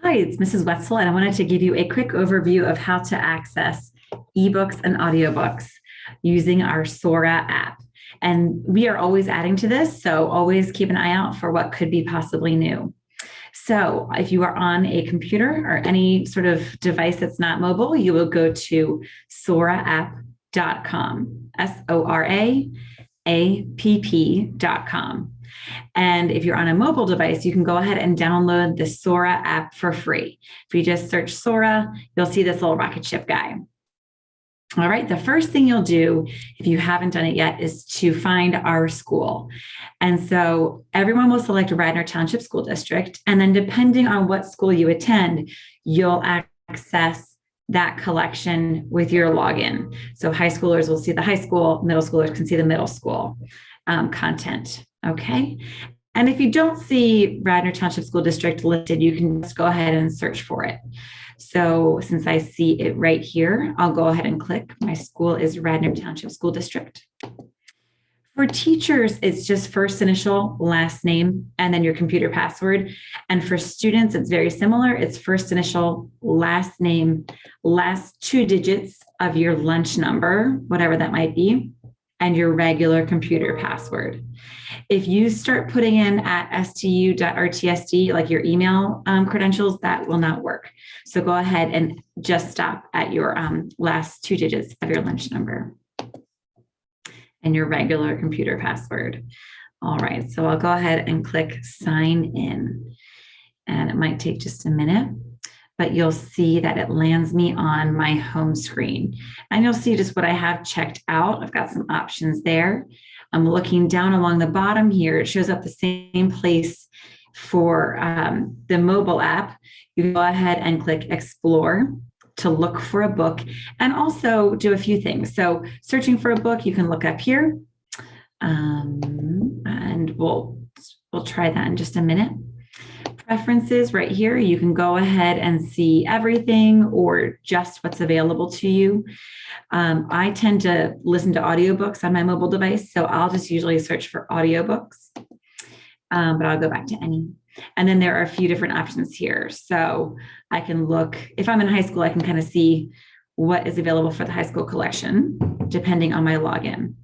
Hi, it's Mrs. Wetzel, and I wanted to give you a quick overview of how to access ebooks and audiobooks using our Sora app. And we are always adding to this, so always keep an eye out for what could be possibly new. So, if you are on a computer or any sort of device that's not mobile, you will go to soraapp.com, SORAAPP.com. And if you're on a mobile device, you can go ahead and download the Sora app for free. If you just search Sora, you'll see this little rocket ship guy. All right, the first thing you'll do, if you haven't done it yet, is to find our school. And so everyone will select Radnor Township School District. And then depending on what school you attend, you'll access that collection with your login. So high schoolers will see the high school, middle schoolers can see the middle school content. Okay. And if you don't see Radnor Township School District listed, you can just go ahead and search for it. So since I see it right here, I'll go ahead and click. My school is Radnor Township School District. For teachers, it's just first initial, last name, and then your computer password. And for students, it's very similar. It's first initial, last name, last two digits of your lunch number, whatever that might be, and your regular computer password. If you start putting in at stu.rtsd, like your email credentials, that will not work. So go ahead and just stop at your last two digits of your lunch number and your regular computer password. All right, so I'll go ahead and click sign in. And it might take just a minute, but you'll see that it lands me on my home screen. And you'll see just what I have checked out. I've got some options there. I'm looking down along the bottom here. It shows up the same place for the mobile app. You can go ahead and click explore to look for a book and also do a few things. So searching for a book, you can look up here and we'll try that in just a minute. Preferences right here, you can go ahead and see everything or just what's available to you. I tend to listen to audiobooks on my mobile device, so I'll just usually search for audiobooks, but I'll go back to any. And then there are a few different options here. So I can look, if I'm in high school, I can kind of see what is available for the high school collection, depending on my login.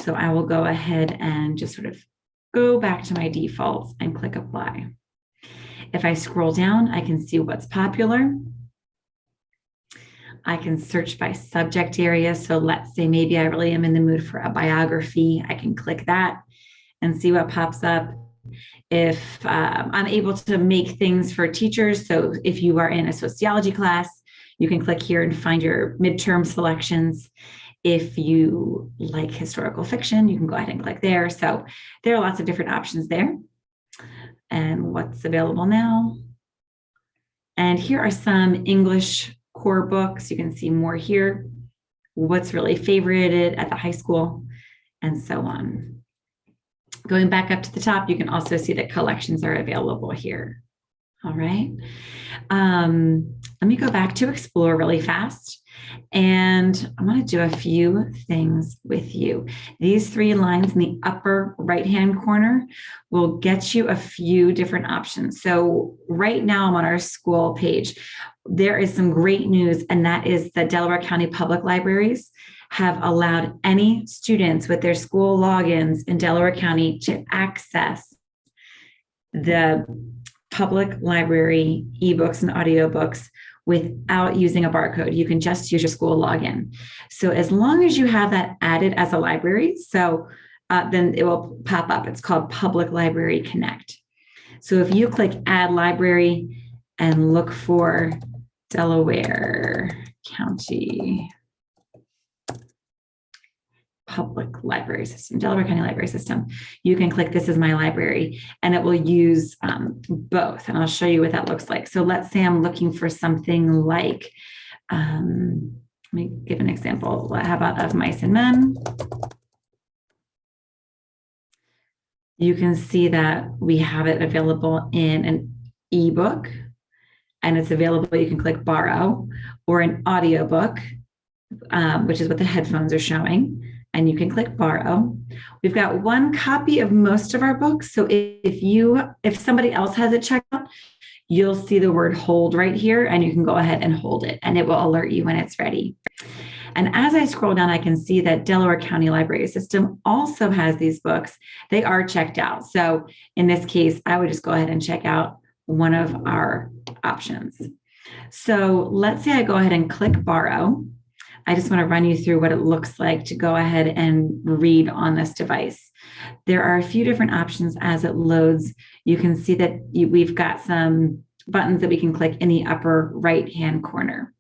So I will go ahead and just sort of go back to my defaults and click apply. If I scroll down, I can see what's popular. I can search by subject area. So let's say maybe I really am in the mood for a biography. I can click that and see what pops up. If I'm able to make things for teachers, so if you are in a sociology class, you can click here and find your midterm selections. If you like historical fiction, you can go ahead and click there. So there are lots of different options there. And what's available now. And here are some English core books. You can see more here, what's really favorited at the high school, and so on. Going back up to the top, you can also see that collections are available here. All right. Let me go back to explore really fast. And I want to do a few things with you. These three lines in the upper right-hand corner will get you a few different options. So right now I'm on our school page. There is some great news, and that is that Delaware County Public Libraries have allowed any students with their school logins in Delaware County to access the public library ebooks and audiobooks without using a barcode. You can just use your school login. So as long as you have that added as a library, then it will pop up. It's called Public Library Connect. So if you click Add Library and look for Delaware County Public Library System, Delaware County Library System, you can click This is my library, and it will use both. And I'll show you what that looks like. So let's say I'm looking for something like, let me give an example. How about Of Mice and Men? You can see that we have it available in an ebook, and it's available. You can click Borrow, or an audiobook, which is what the headphones are showing. And you can click borrow. We've got one copy of most of our books. So if somebody else has it checked out, you'll see the word hold right here, and you can go ahead and hold it, and it will alert you when it's ready. And as I scroll down, I can see that Delaware County Library System also has these books. They are checked out. So in this case, I would just go ahead and check out one of our options. So let's say I go ahead and click borrow. I just want to run you through what it looks like to go ahead and read on this device. There are a few different options as it loads. You can see that we've got some buttons that we can click in the upper right-hand corner.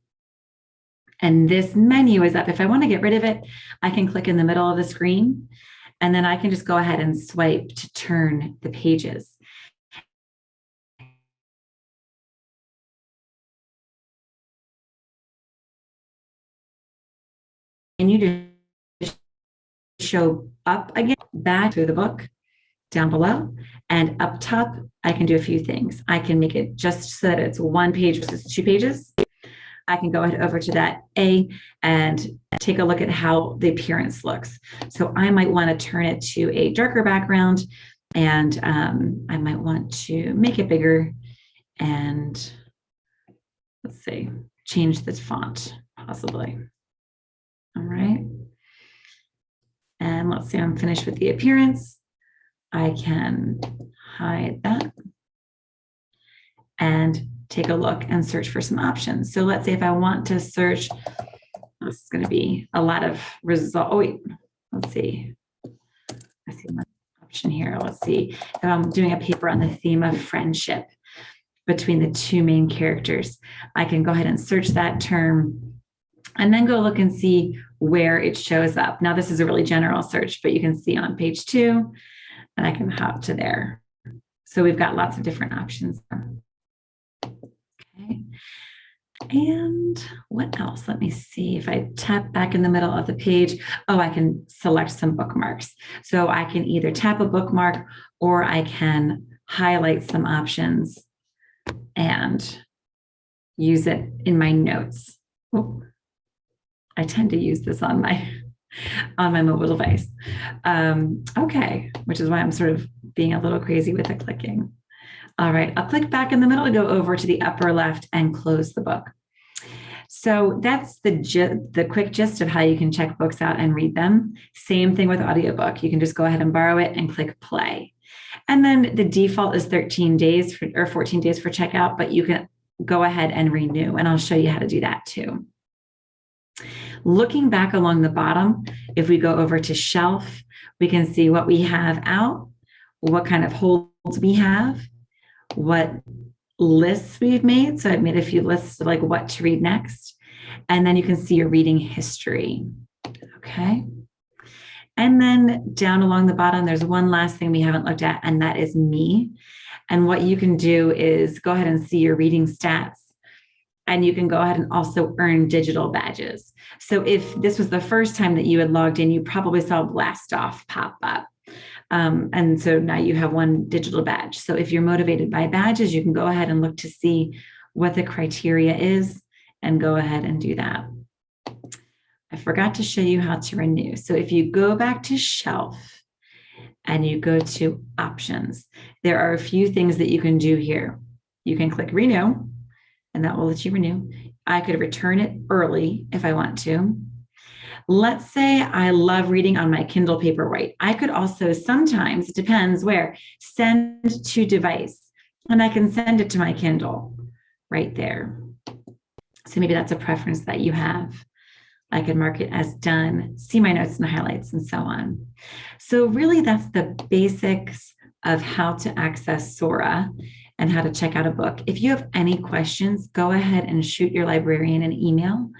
And this menu is up. If I want to get rid of it, I can click in the middle of the screen, and then I can just go ahead and swipe to turn the pages. And you just show up again, back through the book, down below, and up top, I can do a few things. I can make it just so that it's 1 page versus 2 pages. I can go ahead over to that A and take a look at how the appearance looks. So I might want to turn it to a darker background, and I might want to make it bigger and let's see, change the font possibly. All right. And let's say I'm finished with the appearance. I can hide that and take a look and search for some options. So let's say if I want to search, this is going to be a lot of results. Oh, wait, let's see. I see my option here. Let's see if I'm doing a paper on the theme of friendship between the 2 main characters. I can go ahead and search that term and then go look and see where it shows up. Now, this is a really general search, but you can see on page 2, and I can hop to there. So we've got lots of different options. Okay. And what else? Let me see if I tap back in the middle of the page. Oh, I can select some bookmarks. So I can either tap a bookmark or I can highlight some options and use it in my notes. Oh, I tend to use this on my mobile device. Okay, which is why I'm sort of being a little crazy with the clicking. All right, I'll click back in the middle to go over to the upper left and close the book. So that's the quick gist of how you can check books out and read them. Same thing with audiobook. You can just go ahead and borrow it and click play. And then the default is 13 days or 14 days for checkout, but you can go ahead and renew, and I'll show you how to do that too. Looking back along the bottom, if we go over to shelf, we can see what we have out, what kind of holds we have, what lists we've made. So I've made a few lists of like what to read next. And then you can see your reading history. Okay. And then down along the bottom, there's one last thing we haven't looked at, and that is me. And what you can do is go ahead and see your reading stats. And you can go ahead and also earn digital badges. So if this was the first time that you had logged in, you probably saw Blast Off pop up. And so now you have 1 digital badge. So if you're motivated by badges, you can go ahead and look to see what the criteria is and go ahead and do that. I forgot to show you how to renew. So if you go back to shelf and you go to options, there are a few things that you can do here. You can click renew, and that will let you renew. I could return it early if I want to. Let's say I love reading on my Kindle Paperwhite. I could also sometimes, it depends where, send to device, and I can send it to my Kindle right there. So maybe that's a preference that you have. I could mark it as done, see my notes and highlights, and so on. So really that's the basics of how to access Sora and how to check out a book. If you have any questions, go ahead and shoot your librarian an email.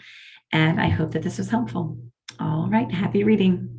And I hope that this was helpful. All right, happy reading.